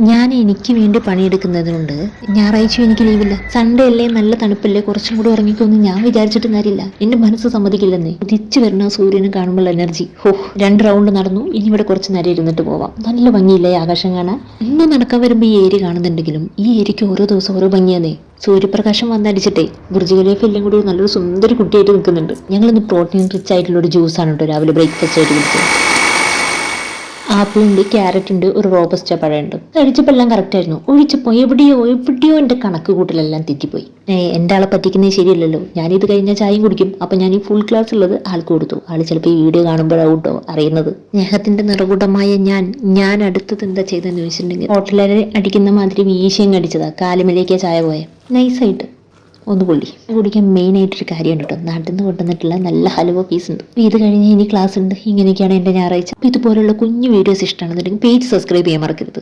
ഞാൻ എനിക്ക് വേണ്ടി പണിയെടുക്കുന്നതുകൊണ്ട് ഞായറാഴ്ച എനിക്ക് ലീവില്ല. സൺഡേ അല്ലേ, നല്ല തണുപ്പല്ലേ, കുറച്ചും കൂടി ഉറങ്ങിക്കൊന്ന് ഞാൻ വിചാരിച്ചിട്ട് കാര്യമില്ല. എന്റെ മനസ്സ് സമ്മതിക്കില്ലെന്നേ. ഉദിച്ചു വരുന്ന സൂര്യനെ കാണുമ്പോൾ എനർജി. 2 റൗണ്ട് നടന്നു, ഇനി ഇവിടെ കുറച്ച് നേരം ഇരുന്നിട്ട് പോവാം. നല്ല ഭംഗിയില്ലേ ആകാശം കാണാൻ. ഇന്നും നടക്കാൻ വരുമ്പോൾ ഈ ഏരി കാണുന്നുണ്ടെങ്കിലും ഈ ഏരിക്ക് ഓരോ ദിവസം ഓരോ ഭംഗിയാന്നേ. സൂര്യപ്രകാശം വന്നടിച്ചിട്ടേ ബുർജ് ഖലീഫ എല്ലാം കൂടി നല്ലൊരു സുന്ദരി കുട്ടിയായിട്ട് നിൽക്കുന്നുണ്ട്. ഞങ്ങളിന്ന് പ്രോട്ടീൻ റിച്ച് ആയിട്ടുള്ള ഒരു ജ്യൂസാണ് കേട്ടോ രാവിലെ ബ്രേക്ക്ഫാസ്റ്റ് ആയിട്ട് കുടിച്ചത്. ആപ്പിൾ ഉണ്ട്, ക്യാരറ്റ് ഉണ്ട്, ഒരു റോബസ്റ്റ പഴമുണ്ട്. കഴിച്ചപ്പോൾ എല്ലാം കറക്റ്റ് ആയിരുന്നു. ഒഴിച്ചപ്പോൾ എവിടെയോ എന്റെ കണക്ക് കൂട്ടലെല്ലാം തെറ്റിപ്പോയി. എന്റെ ആളെ പറ്റിക്കുന്നത് ശരിയല്ലല്ലോ. ഞാനിത് കഴിഞ്ഞാൽ ചായയും കുടിക്കും. അപ്പൊ ഞാൻ ഈ ഫുൾ ക്ലാസ് ഉള്ളത് ആൾക്ക് കൊടുത്തു. ആള് ചിലപ്പോൾ ഈ വീഡിയോ കാണുമ്പോഴാവട്ടോ അറിയുന്നത്. സ്നേഹത്തിന്റെ നിറകൂടമായ ഞാൻ അടുത്തത് എന്താ ചെയ്തെന്ന് ചോദിച്ചിട്ടുണ്ടെങ്കിൽ ഹോട്ടലിൽ അടിക്കുന്ന മാതിരി വീശിയും അടിച്ചതാ. കാലുമിലേക്കാ ചായ പോയെ നൈസായിട്ട് ഒന്ന് പൊള്ളി. കുടിക്കാൻ മെയിൻ ആയിട്ടൊരു കാര്യമുണ്ട് കേട്ടോ. നാട്ടിൽ നിന്ന് കൊണ്ടുവന്നിട്ടുള്ള നല്ല ഹലുവ പീസ് ഉണ്ട്. ഇത് കഴിഞ്ഞ് ഇനി ക്ലാസ് ഉണ്ട്. ഇങ്ങനെയൊക്കെയാണ് എൻ്റെ ഞായറാഴ്ച. ഇതുപോലുള്ള കുഞ്ഞു വീഡിയോസ് ഇഷ്ടമാണെന്നുണ്ടെങ്കിൽ പേജ് സബ്സ്ക്രൈബ് ചെയ്യാൻ മറക്കരുത്.